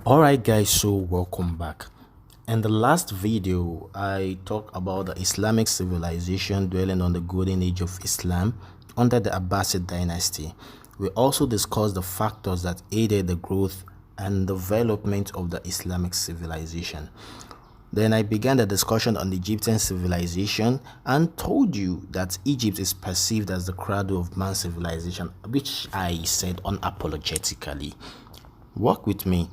Alright guys, so welcome back. In the last video, I talked about the Islamic civilization dwelling on the golden age of Islam under the Abbasid dynasty. We also discussed the factors that aided the growth and development of the Islamic civilization. Then I began the discussion on the Egyptian civilization and told you that Egypt is perceived as the cradle of man's civilization, which I said unapologetically. Work with me.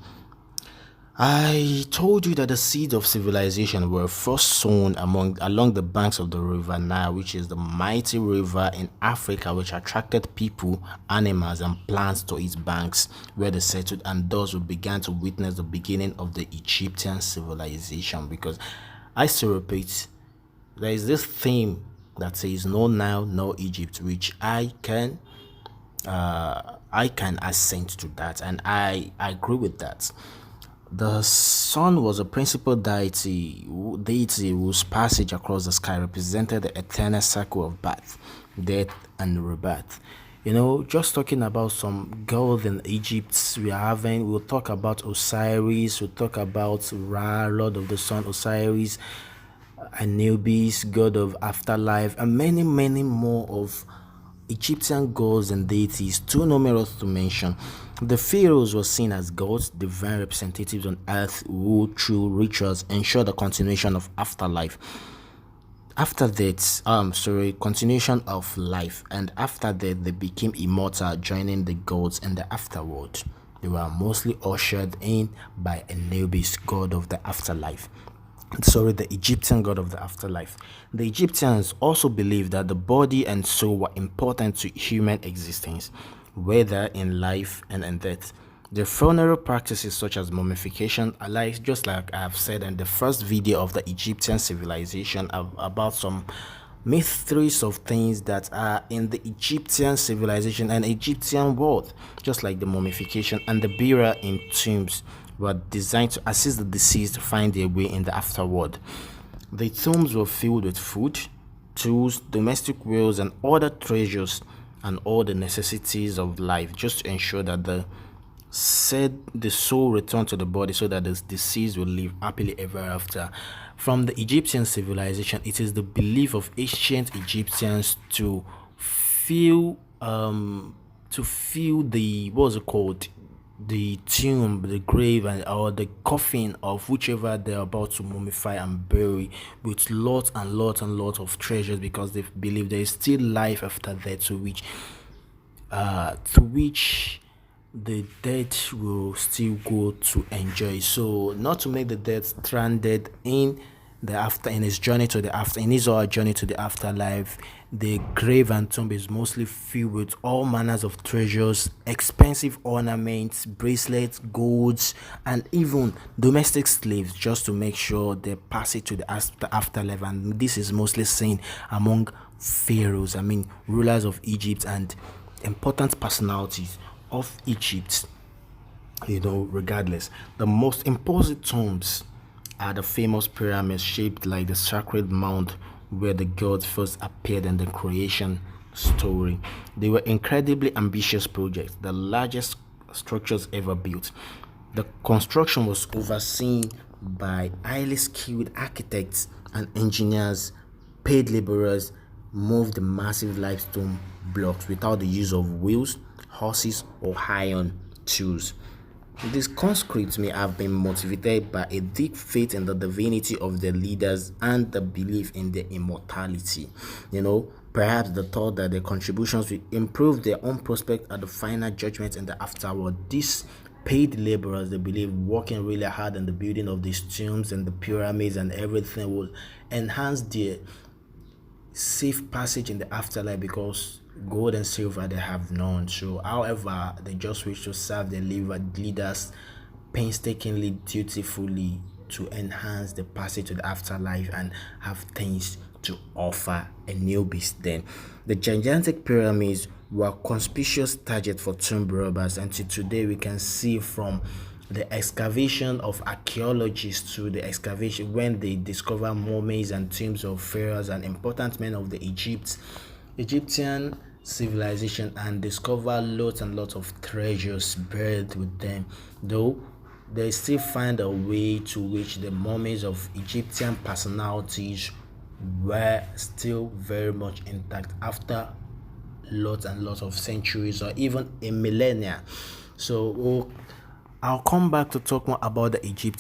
I told you that the seeds of civilization were first sown along the banks of the river Nile, which is the mighty river in Africa which attracted people, animals, and plants to its banks, where they settled, and thus we began to witness the beginning of the Egyptian civilization. Because I still repeat, there is this theme that says no Nile, no Egypt, which I can assent to that, and I agree with that. The sun was a principal deity whose passage across the sky represented the eternal cycle of birth, death, and rebirth. Just talking about some gods in Egypt, we'll talk about Osiris, we'll talk about Ra, Lord of the Sun, Osiris, Anubis, god of afterlife, and many, many more of Egyptian gods and deities, too numerous to mention. The pharaohs were seen as gods, divine representatives on earth who, through rituals, ensure the continuation of afterlife. After that, continuation of life, and after that, they became immortal, joining the gods in the afterworld. They were mostly ushered in by Anubis, god of the afterlife. The Egyptian god of the afterlife. The Egyptians also believed that the body and soul were important to human existence, whether in life and in death. The funeral practices such as mummification, just like I have said in the first video of the Egyptian civilization about some mysteries of things that are in the Egyptian civilization and Egyptian world, just like the mummification and the burial in tombs were designed to assist the deceased to find their way in the afterworld. The tombs were filled with food, tools, domestic wares, and other treasures, and all the necessities of life, just to ensure that the soul returned to the body so that the deceased will live happily ever after. From the Egyptian civilization, it is the belief of ancient Egyptians to feel the what's it called, the tomb, the grave, or the coffin of whichever they're about to mummify and bury with lots and lots and lots of treasures, because they believe there is still life after that, to which the dead will still go to enjoy. So not to make the dead stranded in the after in his journey to the after in his or her journey to the afterlife. The grave and tomb is mostly filled with all manners of treasures, expensive ornaments, bracelets, golds, and even domestic slaves, just to make sure they pass it to the afterlife. And this is mostly seen among pharaohs, rulers of Egypt, and important personalities of Egypt. Regardless, the most imposing tombs are the famous pyramids shaped like the sacred mound where the gods first appeared in the creation story. They were incredibly ambitious projects, the largest structures ever built. The construction was overseen by highly skilled architects and engineers. Paid laborers moved the massive limestone blocks without the use of wheels, horses, or iron tools. These conscripts may have been motivated by a deep faith in the divinity of their leaders and the belief in their immortality. Perhaps the thought that their contributions will improve their own prospect at the final judgment in the afterworld. These paid laborers, they believe, working really hard in the building of these tombs and the pyramids and everything will enhance their safe passage in the afterlife, because gold and silver they have none. So, however, they just wish to serve their leaders painstakingly, dutifully, to enhance the passage to the afterlife and have things to offer a newbies. Then, the gigantic pyramids were conspicuous target for tomb robbers, and to today we can see from the excavation of archaeologists to the excavation when they discover mummies and tombs of pharaohs and important men of the Egyptian civilization, and discover lots and lots of treasures buried with them. Though they still find a way to which the mummies of Egyptian personalities were still very much intact after lots and lots of centuries or even a millennia. So I'll come back to talk more about the Egyptian